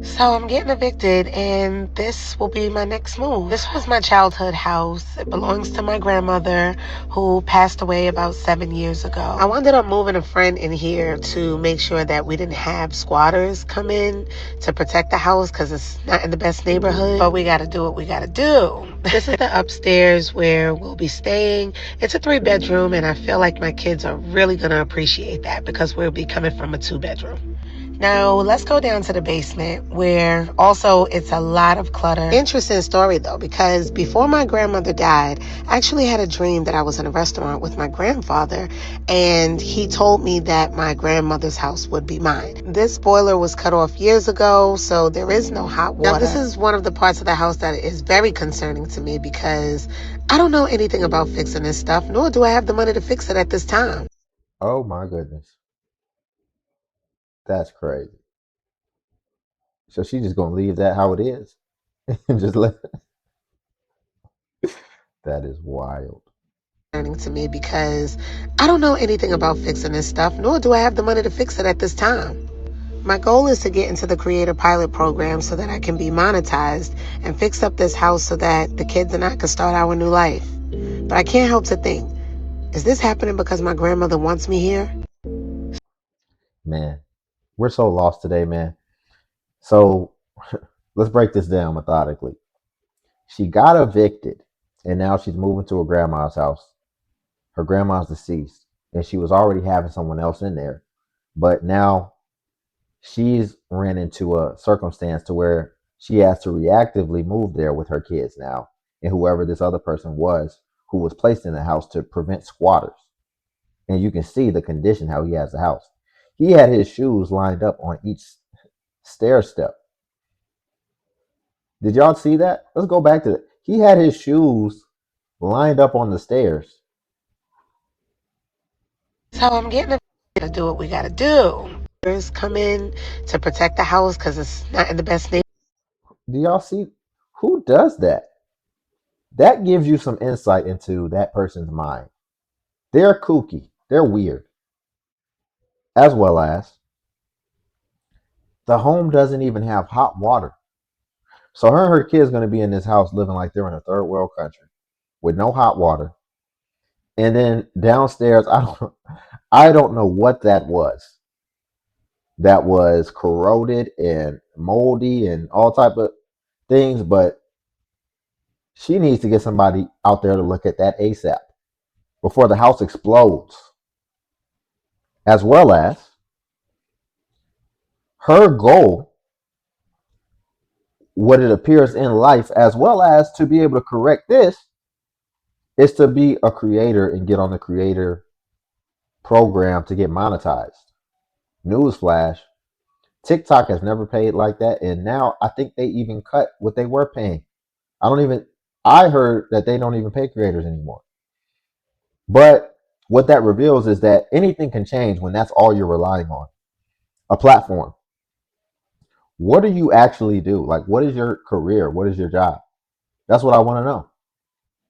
So I'm getting evicted, and this will be my next move. This was my childhood house. It belongs to my grandmother, who passed away about 7 years ago. I wound up moving a friend in here to make sure that we didn't have squatters come in to protect the house because it's not in the best neighborhood. But we got to do what we got to do. This is the upstairs where we'll be staying. It's a 3-bedroom, and I feel like my kids are really going to appreciate that because we'll be coming from a 2-bedroom. Now, let's go down to the basement where also it's a lot of clutter. Interesting story though, because before my grandmother died, I actually had a dream that I was in a restaurant with my grandfather, and he told me that my grandmother's house would be mine. This boiler was cut off years ago, so there is no hot water. Now, this is one of the parts of the house that is very concerning to me because I don't know anything about fixing this stuff, nor do I have the money to fix it at this time. Oh my goodness. That's crazy. So she just gonna leave that how it is and just let that is wild. To me because I don't know anything about fixing this stuff, nor do I have the money to fix it at this time. My goal is to get into the creator pilot program so that I can be monetized and fix up this house so that the kids and I can start our new life. But I can't help to think, is this happening because my grandmother wants me here? Man, we're so lost today, man. So let's break this down methodically. She got evicted and now she's moving to her grandma's house. Her grandma's deceased and she was already having someone else in there. But now she's ran into a circumstance to where she has to reactively move there with her kids now and whoever this other person was who was placed in the house to prevent squatters. And you can see the condition how he has the house. He had his shoes lined up on each stair step. Did y'all see that? Let's go back to it. He had his shoes lined up on the stairs. So I'm getting to do what we got to do. Come in to protect the house because it's not in the best neighborhood. Do y'all see who does that? That gives you some insight into that person's mind. They're kooky. They're weird. As well as the home doesn't even have hot water. So her and her kids going to be in this house living like they're in a third world country with no hot water. And then downstairs, I don't know what that was. That was corroded and moldy and all type of things, but she needs to get somebody out there to look at that ASAP before the house explodes. As well as her goal, what it appears in life, as well as to be able to correct this, is to be a creator and get on the creator program to get monetized. Newsflash, TikTok has never paid like that, and now I think they even cut what they were paying. I don't even. I heard that they don't even pay creators anymore. But what that reveals is that anything can change when that's all you're relying on. A platform. What do you actually do? Like, what is your career? What is your job? That's what I want to know.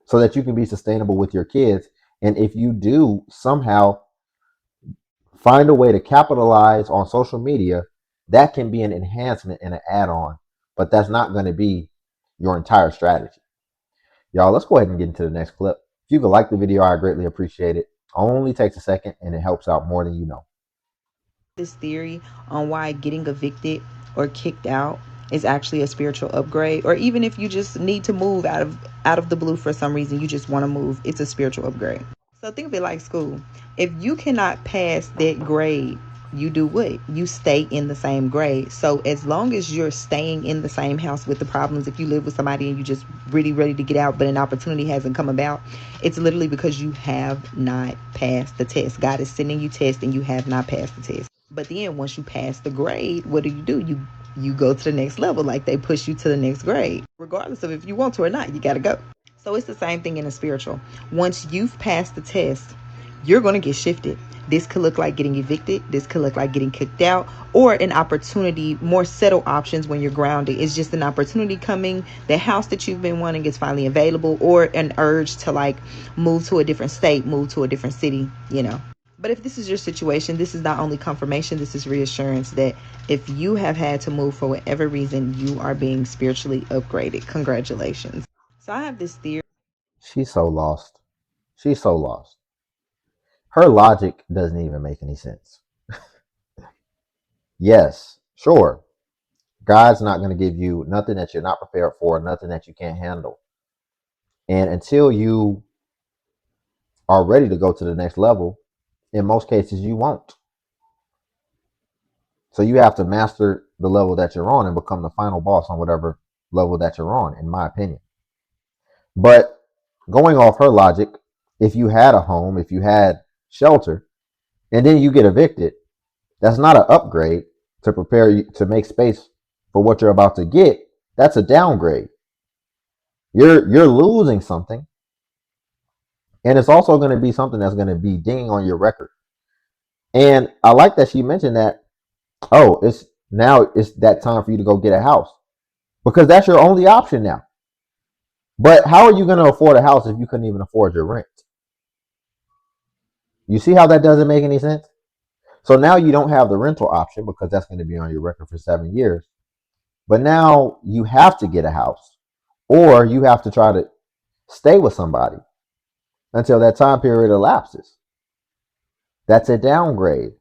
So that you can be sustainable with your kids. And if you do somehow find a way to capitalize on social media, that can be an enhancement and an add on. But that's not going to be your entire strategy. Y'all, let's go ahead and get into the next clip. If you could like the video, I greatly appreciate it. Only takes a second and it helps out more than you know. This theory on why getting evicted or kicked out is actually a spiritual upgrade, or even if you just need to move out of the blue for some reason, you just want to move, it's a spiritual upgrade. So think of it like school. If you cannot pass that grade, you do what? You stay in the same grade. So as long as you're staying in the same house with the problems, if you live with somebody and you just really ready to get out but an opportunity hasn't come about, it's literally because you have not passed the test. God is sending you tests and you have not passed the test. But then once you pass the grade, what do? You go to the next level. Like, they push you to the next grade. Regardless of if you want to or not, you got to go. So it's the same thing in the spiritual. Once you've passed the test, you're going to get shifted. This could look like getting evicted. This could look like getting kicked out, or an opportunity, more settled options when you're grounded. It's just an opportunity coming. The house that you've been wanting is finally available, or an urge to like move to a different state, move to a different city, But if this is your situation, this is not only confirmation, this is reassurance that if you have had to move for whatever reason, you are being spiritually upgraded. Congratulations. So I have this theory. She's so lost. She's so lost. Her logic doesn't even make any sense. Yes, sure. God's not going to give you nothing that you're not prepared for, nothing that you can't handle. And until you are ready to go to the next level, in most cases, you won't. So you have to master the level that you're on and become the final boss on whatever level that you're on, in my opinion. But going off her logic, if you had a home, if you had shelter, and then you get evicted, that's not an upgrade to prepare you to make space for what you're about to get. That's a downgrade. You're losing something, and it's also going to be something that's going to be dinging on your record. And I like that she mentioned that. Oh, it's that time for you to go get a house because that's your only option now. But how are you going to afford a house if you couldn't even afford your rent? You see how that doesn't make any sense? So now you don't have the rental option because that's going to be on your record for 7 years. But now you have to get a house or you have to try to stay with somebody until that time period elapses. That's a downgrade.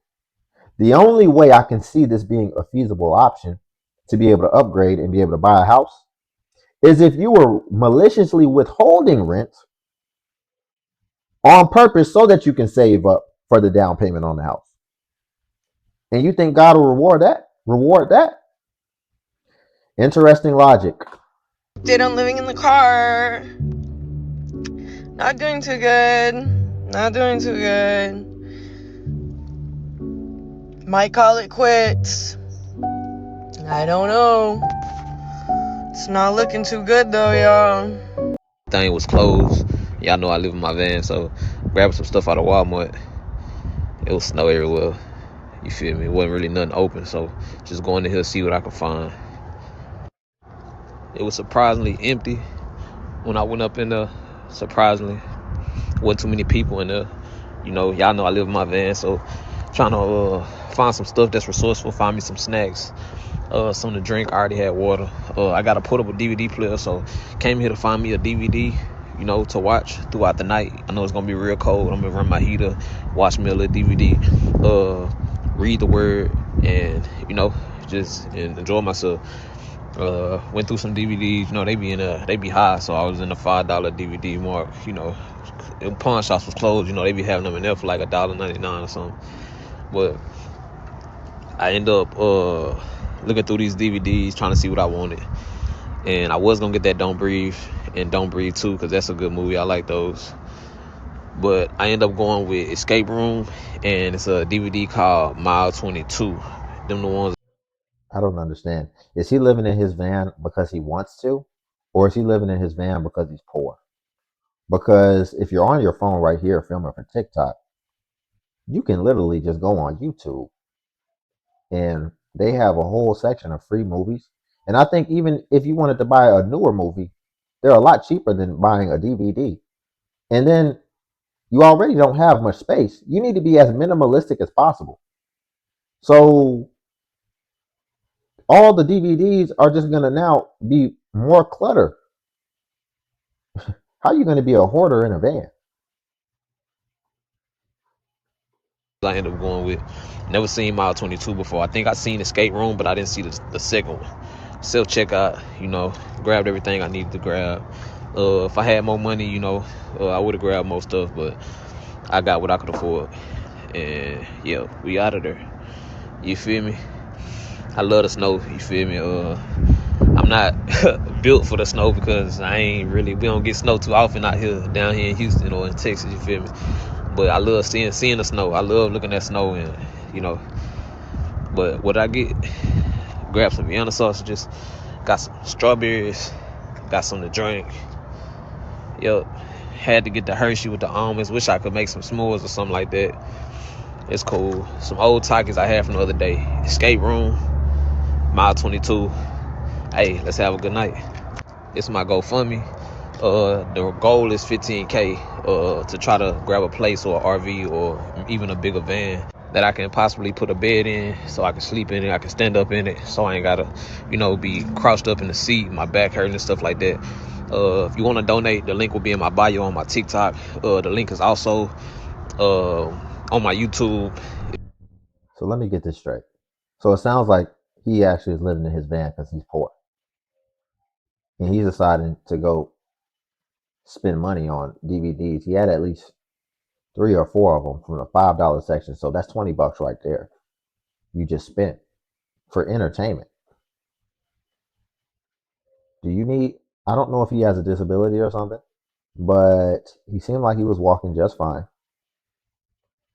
The only way I can see this being a feasible option to be able to upgrade and be able to buy a house is if you were maliciously withholding rent on purpose so that you can save up for the down payment on the house. And you think God will reward that? Reward that? Interesting logic. I'm living in the car. Not doing too good. Not doing too good. Might call it quits. I don't know. It's not looking too good though, y'all. Thing was closed. Y'all know I live in my van, so grabbing some stuff out of Walmart. It was snow everywhere. You feel me? It wasn't really nothing open, so just going to here see what I could find. It was surprisingly empty when I went up in there. Surprisingly, wasn't too many people in there. You know, y'all know I live in my van, so trying to find some stuff that's resourceful. Find me some snacks, something to drink. I already had water. I got a portable DVD player, so came here to find me a DVD, you know, to watch throughout the night. I know it's gonna be real cold. I'm gonna run my heater, watch me a little DVD, read the word, and you know, just enjoy myself. Went through some DVDs. You know, they be high, so I was in the $5 DVD mark. You know, pawn shops was closed. You know, they be having them in there for like $1.99 or something. But I end up looking through these DVDs trying to see what I wanted, and I was gonna get that Don't Breathe and Don't Breathe 2 because that's a good movie. I like those. But I end up going with Escape Room, and it's a DVD called Mile 22. Them the ones. I don't understand. Is he living in his van because he wants to? Or is he living in his van because he's poor? Because if you're on your phone right here filming for TikTok, you can literally just go on YouTube and they have a whole section of free movies. And I think even if you wanted to buy a newer movie, they're a lot cheaper than buying a DVD. And then you already don't have much space. You need to be as minimalistic as possible. So all the DVDs are just going to now be more clutter. How are you going to be a hoarder in a van? I ended up going with. Never seen Mile 22 before. I think I seen Escape Room, but I didn't see the second one. Self checkout, you know, grabbed everything I needed to grab. If I had more money, you know, I would have grabbed more stuff, but I got what I could afford. And yeah, we out of there. You feel me? I love the snow. You feel me? I'm not built for the snow because we don't get snow too often out here down here in Houston or in Texas. You feel me? But I love seeing the snow. I love looking at snow, and you know. But what I get? Grab some Vienna sausages, got some strawberries, got some to drink. Yup. Had to get the Hershey with the almonds. Wish I could make some s'mores or something like that. It's cool. Some old Takis I had from the other day. Escape Room, Mile 22. Hey, let's have a good night. It's my GoFundMe. The goal is 15K to try to grab a place or an RV or even a bigger van that I can possibly put a bed in so I can sleep in it, I can stand up in it, so I ain't gotta, be crouched up in the seat, my back hurting and stuff like that. If you want to donate, the link will be in my bio on my TikTok. The link is also on my YouTube. So let me get this straight. So it sounds like he actually is living in his van because he's poor. And he's deciding to go spend money on DVDs. He had at least 3 or 4 of them from the $5 section. So that's $20 right there. You just spent for entertainment. Do you need, I don't know if he has a disability or something, but he seemed like he was walking just fine.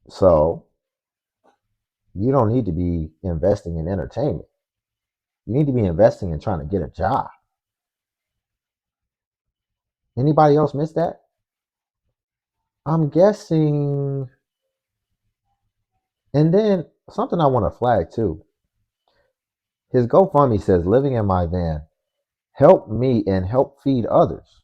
So you don't need to be investing in entertainment. You need to be investing in trying to get a job. Anybody else miss that? I'm guessing. And then something I want to flag too. His GoFundMe says, living in my van, help me and help feed others.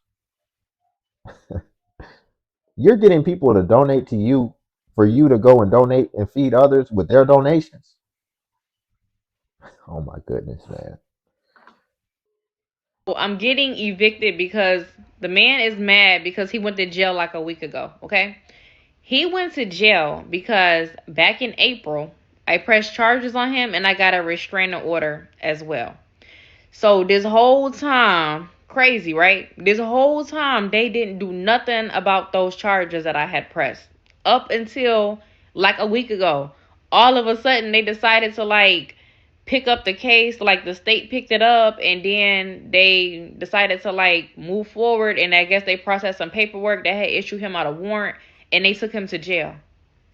You're getting people to donate to you for you to go and donate and feed others with their donations. Oh my goodness, man. I'm getting evicted because the man is mad because he went to jail like a week ago. Okay. He went to jail because back in April, I pressed charges on him and I got a restraining order as well. So this whole time, crazy, right? This whole time, they didn't do nothing about those charges that I had pressed. Up until like a week ago. All of a sudden, they decided to like pick up the case. Like the state picked it up and then they decided to like move forward. And I guess they processed some paperwork that had issued him out a warrant and they took him to jail.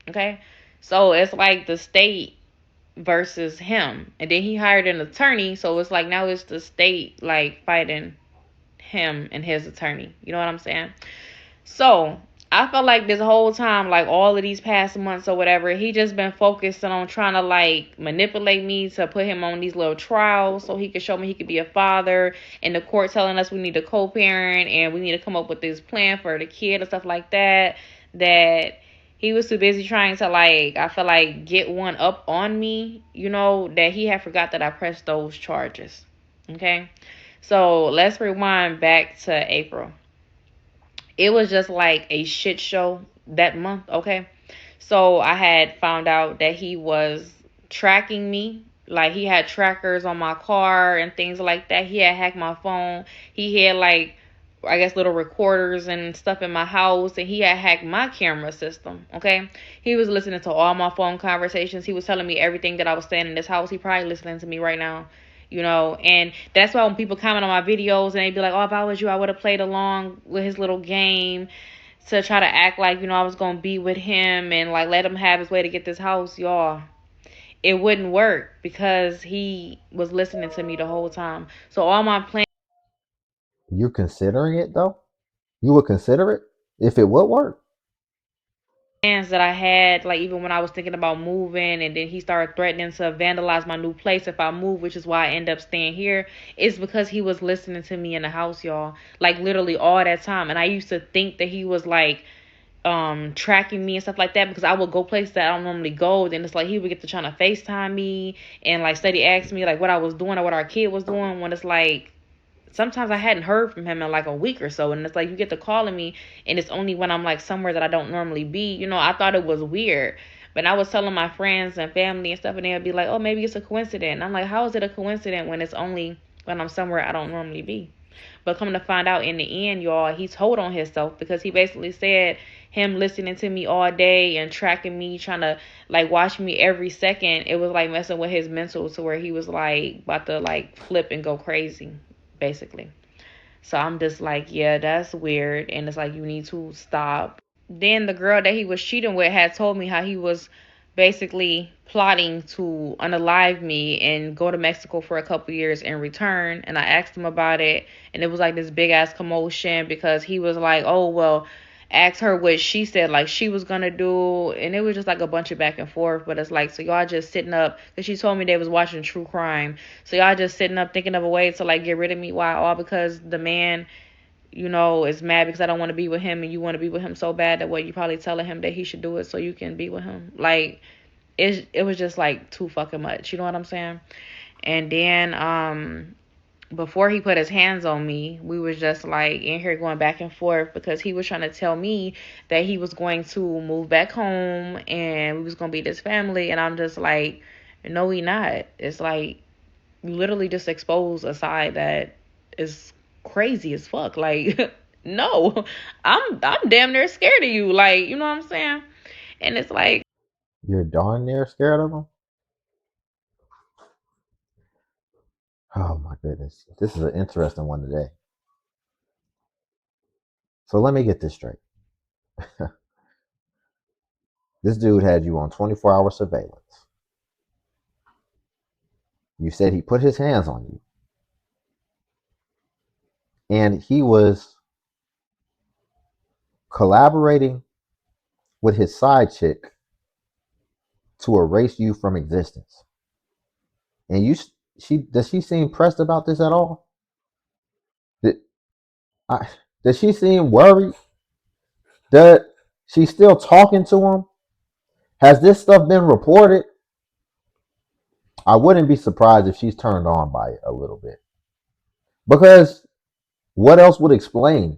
Okay? So it's like the state versus him. And then he hired an attorney, so it's like now it's the state like fighting him and his attorney. You know what I'm saying? So I felt like this whole time, like all of these past months or whatever, he just been focusing on trying to like manipulate me to put him on these little trials so he could show me he could be a father, and the court telling us we need to co-parent and we need to come up with this plan for the kid and stuff like that. That he was too busy trying to like, I feel like, get one up on me, that he had forgot that I pressed those charges. Okay. So let's rewind back to April. It was just like a shit show that month. Okay. So I had found out that he was tracking me. Like he had trackers on my car and things like that. He had hacked my phone. He had like, I guess, little recorders and stuff in my house, and he had hacked my camera system. Okay. He was listening to all my phone conversations. He was telling me everything that I was saying in this house. He probably listening to me right now. And that's why when people comment on my videos and they be like, oh, if I was you, I would have played along with his little game to try to act like, I was going to be with him and like let him have his way to get this house, y'all. It wouldn't work because he was listening to me the whole time. So all my You considering it though? You would consider it if it would work. plans that I had, like even when I was thinking about moving, and then he started threatening to vandalize my new place if I move, which is why I end up staying here, is because he was listening to me in the house, y'all. Like literally all that time. And I used to think that he was like tracking me and stuff like that because I would go places that I don't normally go. Then it's like he would get to trying to FaceTime me and like steady ask me like what I was doing or what our kid was doing, when it's like sometimes I hadn't heard from him in like a week or so, and it's like you get to calling me and it's only when I'm like somewhere that I don't normally be. I thought it was weird. But I was telling my friends and family and stuff, and they'd be like, oh, maybe it's a coincidence. And I'm like, how is it a coincidence when it's only when I'm somewhere I don't normally be? But come to find out in the end, y'all, he told on himself because he basically said him listening to me all day and tracking me, trying to like watch me every second, it was like messing with his mental to where he was like about to like flip and go crazy, basically. So I'm just like, yeah, that's weird. And it's like, you need to stop. Then the girl that he was cheating with had told me how he was basically plotting to unalive me and go to Mexico for a couple years and return. And I asked him about it, and it was like this big ass commotion because he was like, oh, well, ask her what she said like she was gonna do. And it was just like a bunch of back and forth. But it's like, so y'all just sitting up, because she told me they was watching true crime, so y'all just sitting up thinking of a way to like get rid of me. Why? All because the man is mad because I don't want to be with him and you want to be with him so bad that what you probably telling him that he should do it so you can be with him. Like it was just like too fucking much. You know what I'm saying? And then before he put his hands on me, we was just like in here going back and forth because he was trying to tell me that he was going to move back home and we was gonna be this family, and I'm just like, no, we not. It's like literally just expose a side that is crazy as fuck. Like, no, I'm damn near scared of you. Like, you know what I'm saying? And it's like, You're darn near scared of him? Oh my goodness. This is an interesting one today. So let me get this straight. This dude had you on 24-hour surveillance. You said he put his hands on you. And he was collaborating with his side chick to erase you from existence. And does she seem pressed about this at all? Did, I, does she seem worried? That she's still talking to him? Has this stuff been reported? I wouldn't be surprised if she's turned on by it a little bit. Because what else would explain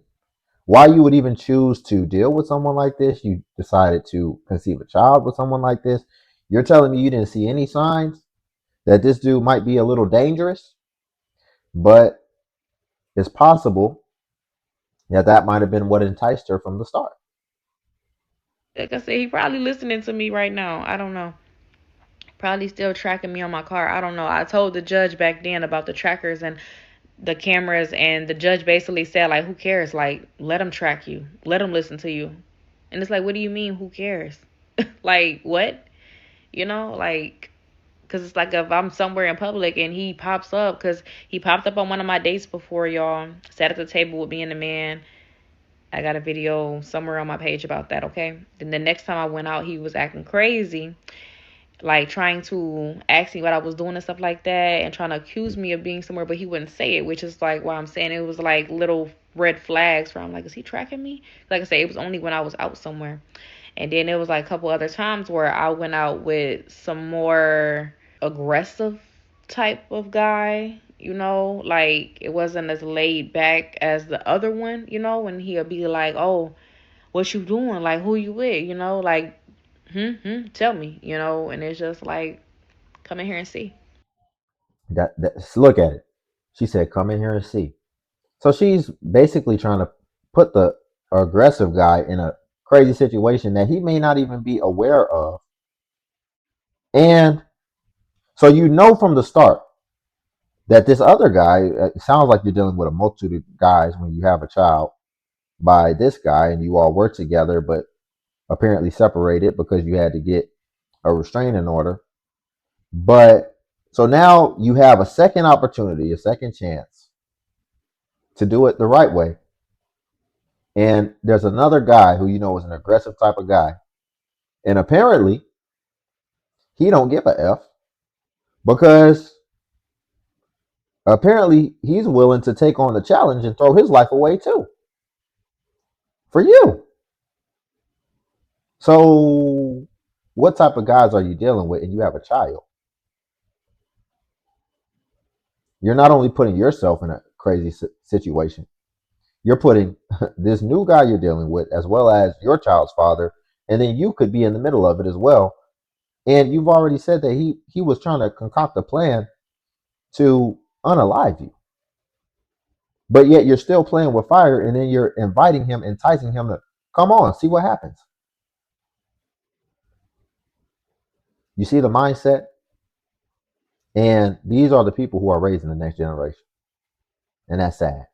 why you would even choose to deal with someone like this? You decided to conceive a child with someone like this. You're telling me you didn't see any signs that this dude might be a little dangerous? But it's possible that that might have been what enticed her from the start. like I said, he probably listening to me right now. I don't know. Probably still tracking me on my car. I don't know. I told the judge back then about the trackers and the cameras, and the judge basically said, like, who cares? Like, let them track you. Let them listen to you. And it's like, what do you mean, who cares? Like, what? Like, because it's like if I'm somewhere in public and he pops up, because he popped up on one of my dates before, y'all. Sat at the table with me and the man. I got a video somewhere on my page about that, okay? Then the next time I went out, he was acting crazy, like trying to ask me what I was doing and stuff like that, and trying to accuse me of being somewhere, but he wouldn't say it, which is like why I'm saying it was like little red flags where I'm like, is he tracking me? Like I say, it was only when I was out somewhere. And then it was like a couple other times where I went out with some more aggressive type of guy, like it wasn't as laid back as the other one, when he'll be like, oh, what you doing? Like, who you with? Like, tell me, and it's just like, come in here and see. Look at it. She said, "Come in here and see." So she's basically trying to put the aggressive guy in a crazy situation that he may not even be aware of. And so you know from the start that this other guy, it sounds like you're dealing with a multitude of guys when you have a child by this guy and you all work together, but apparently separated because you had to get a restraining order. But so now you have a second opportunity, a second chance to do it the right way. And there's another guy who you know is an aggressive type of guy. And apparently he don't give a F because apparently he's willing to take on the challenge and throw his life away too for you. So what type of guys are you dealing with? And you have a child. You're not only putting yourself in a crazy situation, you're putting this new guy you're dealing with as well as your child's father, and then you could be in the middle of it as well. And you've already said that he was trying to concoct a plan to unalive you, but yet you're still playing with fire, and then you're inviting him, enticing him to come on, see what happens. You see the mindset, and these are the people who are raising the next generation, and that's sad.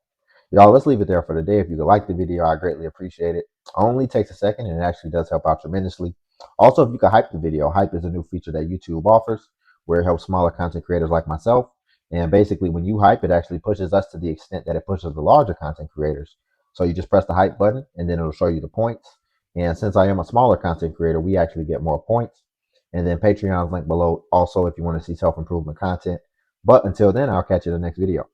Y'all, let's leave it there for today. If you like the video, I greatly appreciate it. Only takes a second and it actually does help out tremendously. Also, if you could hype the video, hype is a new feature that YouTube offers where it helps smaller content creators like myself. And basically, when you hype, it actually pushes us to the extent that it pushes the larger content creators. So you just press the hype button and then it'll show you the points. And since I am a smaller content creator, we actually get more points. And then Patreon's link below also if you want to see self-improvement content. But until then, I'll catch you in the next video.